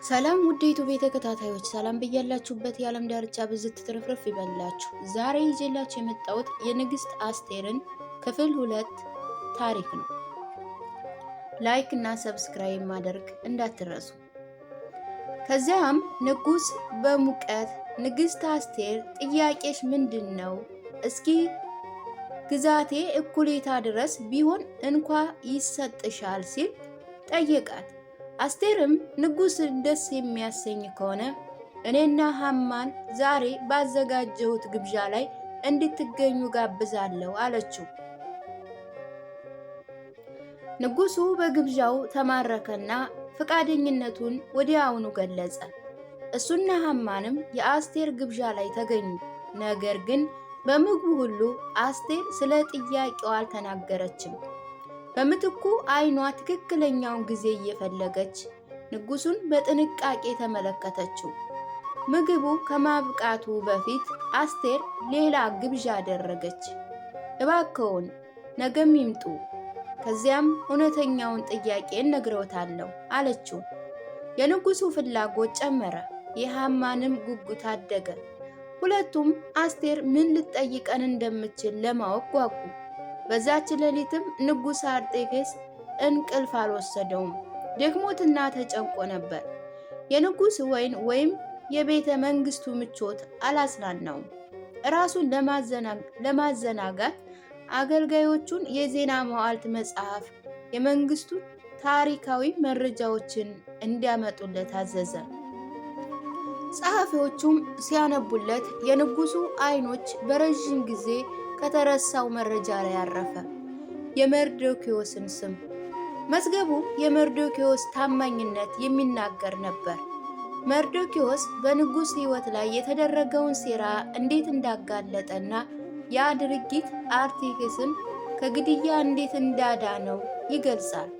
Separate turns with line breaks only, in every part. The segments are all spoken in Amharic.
ሰላም ውድ የዩቲዩብ ተከታታዮች ሰላም በያላችሁበት የዓለም ዳርቻ ብዝት ትርፍርፍ ይበላችሁ። ዛሬ ይዤላችሁ የመጣሁት የንግስት አስቴርን ክፍል 2 ታሪክ ነው። ላይክ እና ሰብስክራይብ ማድረግ እንዳትረሱ። ከዚያም ንጉስ በሙቀት ንግስት አስቴር ጥያቄሽ ምንድነው? እስኪ ግዛቴ እኩሌታ ድረስ ቢሆን እንኳ ይሰጥሻል ሲል ጠየቃት። አስቴርም ንጉስ ደስ የሚያሰኝ ከሆነ እኔና ሃማን ዛሬ ባዘጋጀሁት ግብዣ ላይ እንድትገኙ ጋብዛለሁ አለችው። ንጉሱ በግብዣው ተማረከና ፈቃደኝነቱን ወዲያውኑ ገለጸ። እሱና ሃማንም የአስቴር ግብዣ ላይ ተገኙ። ነገር ግን በምግቡ ሁሉ አስቴር ስለ ጥያቄው አልተናገረችም። በምትኩ አይኗ ትክክለኛውን ጊዜ እየፈለገች ንጉሱን በጥንቃቄ ተመለከተችው። ምግቡ ከማብቃቱ በፊት አስቴር ሌላ ግብዣ አደረገች። እባክዎን ነገም ይምጡ፣ ከዚያም እውነተኛውን ጥያቄ ነግረውታለሁ አለችው። የንጉሱ ፍላጎት ጨመረ፣ የሃማንም ጉጉት አደገ። ሁለቱም አስቴር ምን ልትጠይቀን እንደምትችል ለማወቅ ጓጉ። በዛች ሌሊትም ንጉስ አርጤክስስ እንቅልፍ አልወሰደውም። ደክሞትና ተጨንቆ ነበር። የንጉስ ወይን ወይም የቤተ መንግስቱ ምቾት አላጽናናውም። ራሱን ለማዘናጋት አገልጋዮቹን የዜና መዋዕልት መጽሐፍ፣ የመንግስቱ ታሪካዊ መረጃዎችን እንዲያመጡለት አዘዘ። ጸሐፊዎቹም ሲያነቡለት የንጉሱ አይኖች በረዥም ጊዜ ከተረሳው መረጃ ላይ አረፈ። የመርዶክዮስን ስም። መዝገቡ የመርዶክዮስ ታማኝነት የሚናገር ነበር። መርዶክዮስ በንጉስ ሕይወት ላይ የተደረገውን ሴራ እንዴት እንዳጋለጠና ያ ድርጊት አርጤክስስን ከግድያ እንዴት እንዳዳነው ይገልጻል።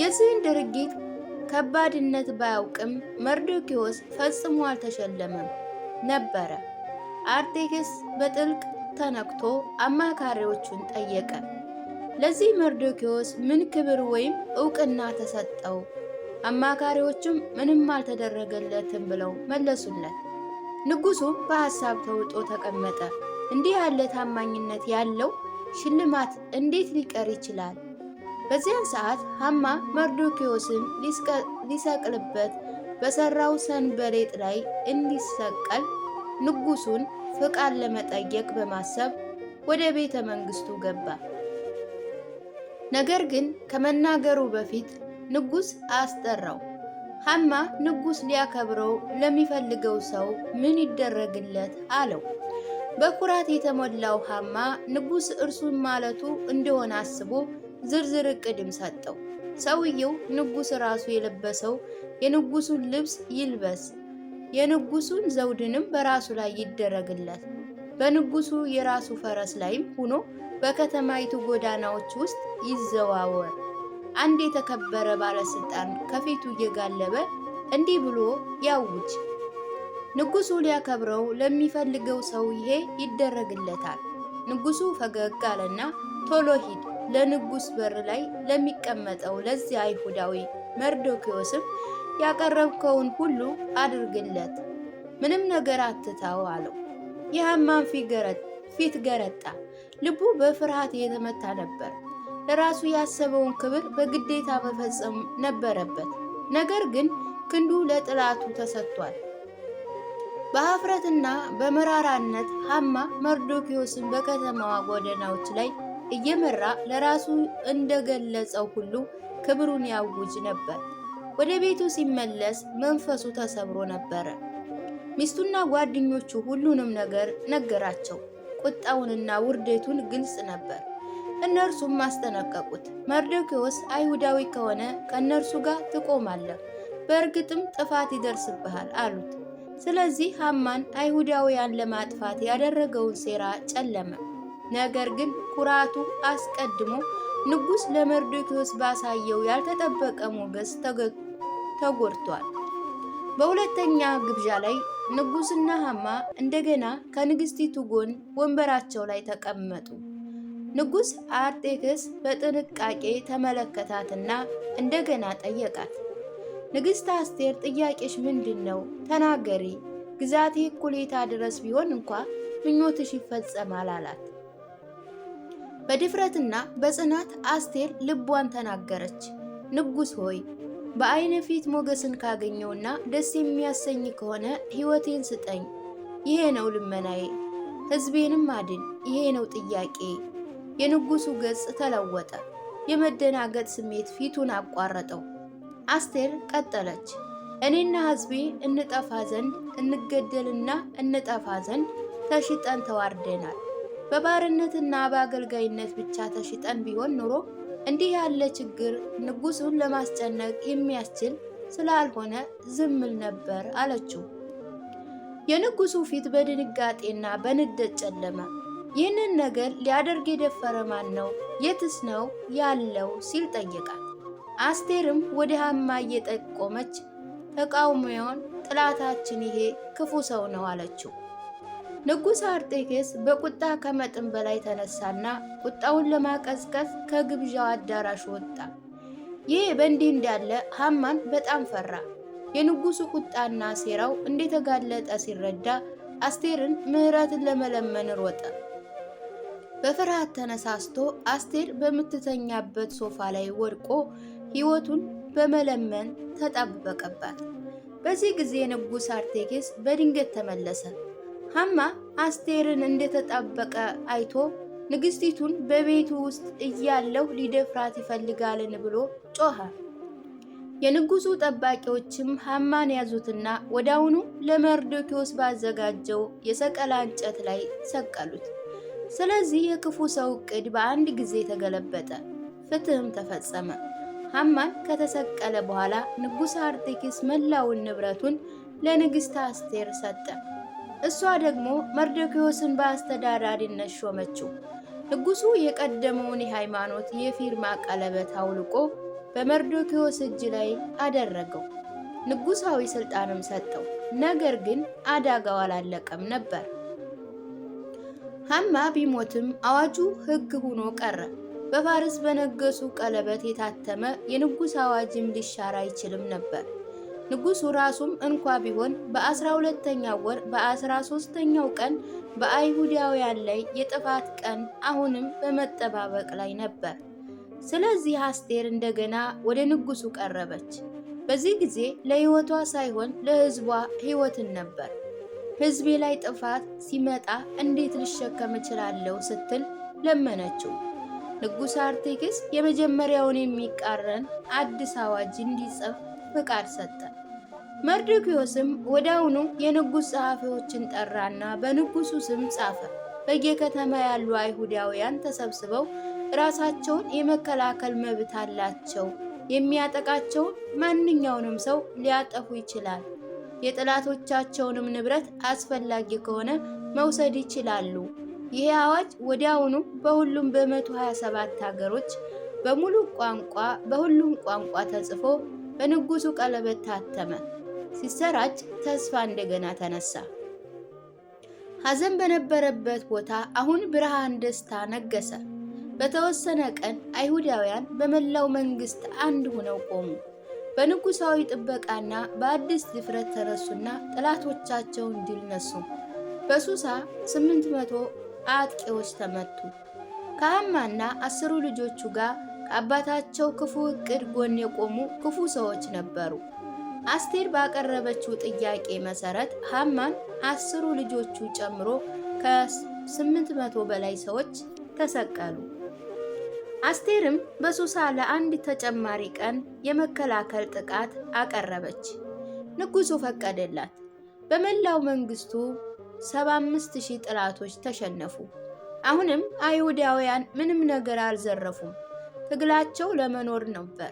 የዚህን ድርጊት ከባድነት ባያውቅም መርዶክዮስ ፈጽሞ አልተሸለመም ነበረ። አርጤክስስ በጥልቅ ተነክቶ አማካሪዎቹን ጠየቀ። ለዚህ መርዶክዮስ ምን ክብር ወይም ዕውቅና ተሰጠው? አማካሪዎቹም ምንም አልተደረገለትም ብለው መለሱለት። ንጉሱም በሐሳብ ተውጦ ተቀመጠ። እንዲህ ያለ ታማኝነት ያለው ሽልማት እንዴት ሊቀር ይችላል? በዚያን ሰዓት ሃማ መርዶክዮስን ሊሰቅልበት በሰራው ሰንበሌጥ ላይ እንዲሰቀል ንጉሱን ፍቃድ ለመጠየቅ በማሰብ ወደ ቤተ መንግስቱ ገባ። ነገር ግን ከመናገሩ በፊት ንጉስ አስጠራው። ሃማ ንጉስ ሊያከብረው ለሚፈልገው ሰው ምን ይደረግለት አለው። በኩራት የተሞላው ሃማ ንጉስ እርሱን ማለቱ እንደሆነ አስቦ ዝርዝር ዕቅድም ሰጠው። ሰውየው ንጉስ ራሱ የለበሰው የንጉሱን ልብስ ይልበስ፣ የንጉሱን ዘውድንም በራሱ ላይ ይደረግለት፣ በንጉሱ የራሱ ፈረስ ላይም ሆኖ በከተማይቱ ጎዳናዎች ውስጥ ይዘዋወር። አንድ የተከበረ ባለስልጣን ከፊቱ እየጋለበ እንዲህ ብሎ ያውጅ፣ ንጉሱ ሊያከብረው ለሚፈልገው ሰው ይሄ ይደረግለታል። ንጉሱ ፈገግ አለና ቶሎ ሂድ፣ ለንጉስ በር ላይ ለሚቀመጠው ለዚህ አይሁዳዊ መርዶክዮስም ያቀረብከውን ሁሉ አድርግለት፣ ምንም ነገር አትተው አለው። የሃማን ፊት ገረጣ። ልቡ በፍርሃት የተመታ ነበር። ለራሱ ያሰበውን ክብር በግዴታ መፈጸም ነበረበት። ነገር ግን ክንዱ ለጥላቱ ተሰጥቷል። በሀፍረትና በመራራነት ሃማ መርዶክዮስን በከተማዋ ጎዳናዎች ላይ እየመራ ለራሱ እንደገለጸው ሁሉ ክብሩን ያውጅ ነበር። ወደ ቤቱ ሲመለስ መንፈሱ ተሰብሮ ነበረ። ሚስቱና ጓደኞቹ ሁሉንም ነገር ነገራቸው። ቁጣውንና ውርደቱን ግልጽ ነበር። እነርሱም አስጠነቀቁት። መርዶክዮስ አይሁዳዊ ከሆነ ከእነርሱ ጋር ትቆማለህ፣ በእርግጥም ጥፋት ይደርስብሃል አሉት። ስለዚህ ሃማን አይሁዳውያን ለማጥፋት ያደረገውን ሴራ ጨለመ። ነገር ግን ኩራቱ አስቀድሞ ንጉስ ለመርዶክዮስ ባሳየው ያልተጠበቀ ሞገስ ተጎድቷል። በሁለተኛ ግብዣ ላይ ንጉስና ሃማ እንደገና ከንግስቲቱ ጎን ወንበራቸው ላይ ተቀመጡ። ንጉስ አርጤክስስ በጥንቃቄ ተመለከታትና እንደገና ጠየቃት። ንግሥት አስቴር ጥያቄሽ ምንድነው? ተናገሪ፣ ግዛቴ እኩሌታ ድረስ ቢሆን እንኳ ምኞትሽ ይፈጸማል አላት። በድፍረትና በጽናት አስቴር ልቧን ተናገረች። ንጉሥ ሆይ በዓይነ ፊት ሞገስን ካገኘውና ደስ የሚያሰኝ ከሆነ ሕይወቴን ስጠኝ። ይሄ ነው ልመናዬ። ሕዝቤንም አድን። ይሄ ነው ጥያቄ። የንጉሡ ገጽ ተለወጠ። የመደናገጥ ስሜት ፊቱን አቋረጠው። አስቴር ቀጠለች። እኔና ሕዝቤ እንጠፋ ዘንድ እንገደልና እንጠፋ ዘንድ ተሽጠን ተዋርደናል። በባርነትና በአገልጋይነት ብቻ ተሽጠን ቢሆን ኑሮ እንዲህ ያለ ችግር ንጉሡን ለማስጨነቅ የሚያስችል ስላልሆነ ዝምል ነበር አለችው። የንጉሡ ፊት በድንጋጤና በንደት ጨለመ። ይህንን ነገር ሊያደርግ የደፈረ ማን ነው? የትስ ነው ያለው? ሲል ጠየቃት። አስቴርም ወደ ሐማ እየጠቆመች ተቃዋሚውን ጥላታችን ይሄ ክፉ ሰው ነው አለችው። ንጉሥ አርጤክስስ በቁጣ ከመጠን በላይ ተነሳና ቁጣውን ለማቀዝቀዝ ከግብዣው አዳራሽ ወጣ። ይህ በእንዲህ እንዳለ ሐማን በጣም ፈራ። የንጉሡ ቁጣና ሴራው እንደተጋለጠ ሲረዳ አስቴርን ምሕረትን ለመለመን ሮጠ። በፍርሃት ተነሳስቶ አስቴር በምትተኛበት ሶፋ ላይ ወድቆ ሕይወቱን በመለመን ተጣበቀባት። በዚህ ጊዜ ንጉሥ አርጤክስስ በድንገት ተመለሰ። ሐማ አስቴርን እንደተጣበቀ አይቶ ንግሥቲቱን በቤቱ ውስጥ እያለሁ ሊደፍራት ይፈልጋልን ብሎ ጮኸ። የንጉሡ ጠባቂዎችም ሐማን ያዙትና ወዳውኑ ለመርዶክዮስ ባዘጋጀው የሰቀላ እንጨት ላይ ሰቀሉት። ስለዚህ የክፉ ሰው ዕቅድ በአንድ ጊዜ ተገለበጠ፣ ፍትህም ተፈጸመ። ሐማን ከተሰቀለ በኋላ ንጉሥ አርጤክስስ መላውን ንብረቱን ለንግሥት አስቴር ሰጠ። እሷ ደግሞ መርዶክዮስን በአስተዳዳሪነት ሾመችው። ንጉሡ የቀደመውን የሃይማኖት የፊርማ ቀለበት አውልቆ በመርዶክዮስ እጅ ላይ አደረገው። ንጉሣዊ ስልጣንም ሰጠው። ነገር ግን አደጋው አላለቀም ነበር። ሐማ ቢሞትም አዋጁ ሕግ ሆኖ ቀረ። በፋርስ በነገሱ ቀለበት የታተመ የንጉሥ አዋጅም ሊሻር አይችልም ነበር። ንጉሡ ራሱም እንኳ ቢሆን በ12ኛው ወር በ13ኛው ቀን በአይሁዳውያን ላይ የጥፋት ቀን አሁንም በመጠባበቅ ላይ ነበር። ስለዚህ አስቴር እንደገና ወደ ንጉሡ ቀረበች። በዚህ ጊዜ ለሕይወቷ ሳይሆን ለሕዝቧ ሕይወትን ነበር። ሕዝቤ ላይ ጥፋት ሲመጣ እንዴት ልሸከም እችላለሁ ስትል ለመነችው። ንጉሥ አርጤክስስ የመጀመሪያውን የሚቃረን አዲስ አዋጅ እንዲጽፍ ፍቃድ ሰጠ። መርዶክዮስም ወዲያውኑ የንጉሥ ጸሐፊዎችን ጠራና በንጉሡ ስም ጻፈ። በየከተማ ያሉ አይሁዳውያን ተሰብስበው ራሳቸውን የመከላከል መብት አላቸው። የሚያጠቃቸውን ማንኛውንም ሰው ሊያጠፉ ይችላል። የጠላቶቻቸውንም ንብረት አስፈላጊ ከሆነ መውሰድ ይችላሉ። ይህ አዋጅ ወዲያውኑ በሁሉም በ127 ሀገሮች በሁሉም ቋንቋ ተጽፎ በንጉሡ ቀለበት ታተመ። ሲሰራጭ ተስፋ እንደገና ተነሳ። ሐዘን በነበረበት ቦታ አሁን ብርሃን፣ ደስታ ነገሰ። በተወሰነ ቀን አይሁዳውያን በመላው መንግስት አንድ ሆነው ቆሙ። በንጉሣዊ ጥበቃና በአዲስ ድፍረት ተነሱና ጠላቶቻቸውን ድል ነሱ። በሱሳ 800 አጥቂዎች ተመቱ። ከሐማና 10 ልጆቹ ጋር ከአባታቸው ክፉ ዕቅድ ጎን የቆሙ ክፉ ሰዎች ነበሩ። አስቴር ባቀረበችው ጥያቄ መሰረት ሐማን 10 ልጆቹ ጨምሮ ከ800 በላይ ሰዎች ተሰቀሉ። አስቴርም በሱሳ ለአንድ ተጨማሪ ቀን የመከላከል ጥቃት አቀረበች። ንጉሡ ፈቀደላት። በመላው መንግስቱ 75,000 ጠላቶች ተሸነፉ። አሁንም አይሁዳውያን ምንም ነገር አልዘረፉም። ትግላቸው ለመኖር ነበር፣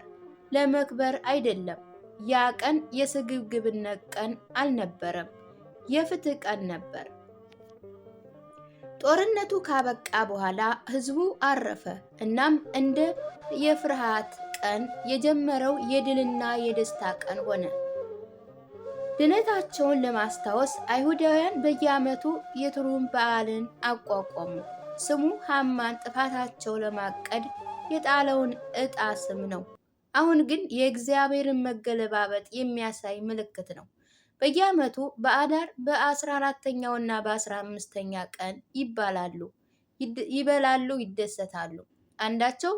ለመክበር አይደለም። ያ ቀን የስግብግብነት ቀን አልነበረም፣ የፍትህ ቀን ነበር። ጦርነቱ ካበቃ በኋላ ህዝቡ አረፈ። እናም እንደ የፍርሃት ቀን የጀመረው የድልና የደስታ ቀን ሆነ። ድነታቸውን ለማስታወስ አይሁዳውያን በየዓመቱ የቱሩም በዓልን አቋቋሙ። ስሙ ሐማን ጥፋታቸው ለማቀድ የጣለውን ዕጣ ስም ነው። አሁን ግን የእግዚአብሔርን መገለባበጥ የሚያሳይ ምልክት ነው። በየዓመቱ በአዳር በ14ኛውና በ15ኛ ቀን ይበላሉ፣ ይደሰታሉ። አንዳቸው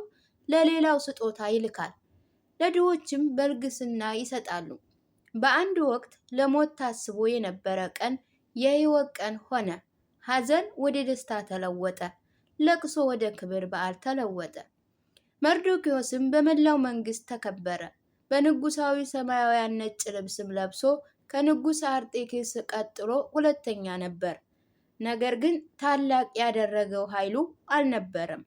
ለሌላው ስጦታ ይልካል፣ ለድሆችም በልግስና ይሰጣሉ። በአንድ ወቅት ለሞት ታስቦ የነበረ ቀን የሕይወት ቀን ሆነ። ሐዘን ወደ ደስታ ተለወጠ፣ ለቅሶ ወደ ክብር በዓል ተለወጠ። መርዶክዮስም በመላው መንግስት ተከበረ። በንጉሳዊ ሰማያውያን ነጭ ልብስም ለብሶ ከንጉሥ አርጤክስስ ቀጥሎ ሁለተኛ ነበር። ነገር ግን ታላቅ ያደረገው ኃይሉ አልነበረም፣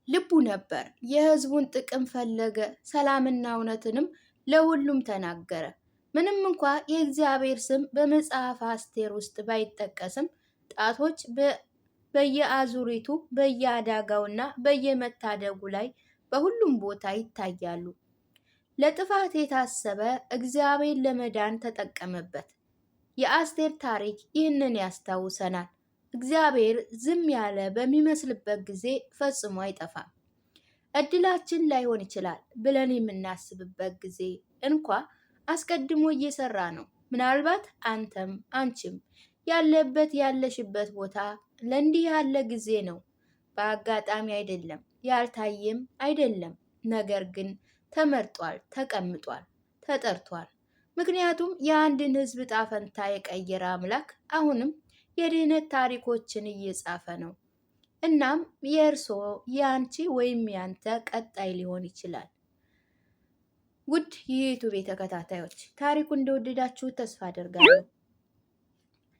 ልቡ ነበር። የሕዝቡን ጥቅም ፈለገ፣ ሰላምና እውነትንም ለሁሉም ተናገረ። ምንም እንኳ የእግዚአብሔር ስም በመጽሐፈ አስቴር ውስጥ ባይጠቀስም ጣቶች በየአዙሪቱ በየአዳጋውና በየመታደጉ ላይ በሁሉም ቦታ ይታያሉ። ለጥፋት የታሰበ እግዚአብሔር ለመዳን ተጠቀመበት። የአስቴር ታሪክ ይህንን ያስታውሰናል። እግዚአብሔር ዝም ያለ በሚመስልበት ጊዜ ፈጽሞ አይጠፋም። እድላችን ላይሆን ይችላል ብለን የምናስብበት ጊዜ እንኳ አስቀድሞ እየሰራ ነው። ምናልባት አንተም አንቺም ያለሽበት ቦታ ለእንዲህ ያለ ጊዜ ነው። በአጋጣሚ አይደለም፣ ያልታየም አይደለም። ነገር ግን ተመርጧል፣ ተቀምጧል፣ ተጠርቷል። ምክንያቱም የአንድን ሕዝብ ዕጣ ፈንታ የቀየረ አምላክ አሁንም የድህነት ታሪኮችን እየጻፈ ነው። እናም የእርስዎ፣ የአንቺ ወይም ያንተ ቀጣይ ሊሆን ይችላል። ውድ የዩቲዩብ ተከታታዮች ታሪኩ እንደወደዳችሁ ተስፋ አደርጋለሁ።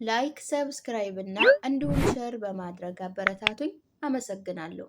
ላይክ፣ ሰብስክራይብ እና እንዲሁም ሸር በማድረግ አበረታቱኝ። አመሰግናለሁ።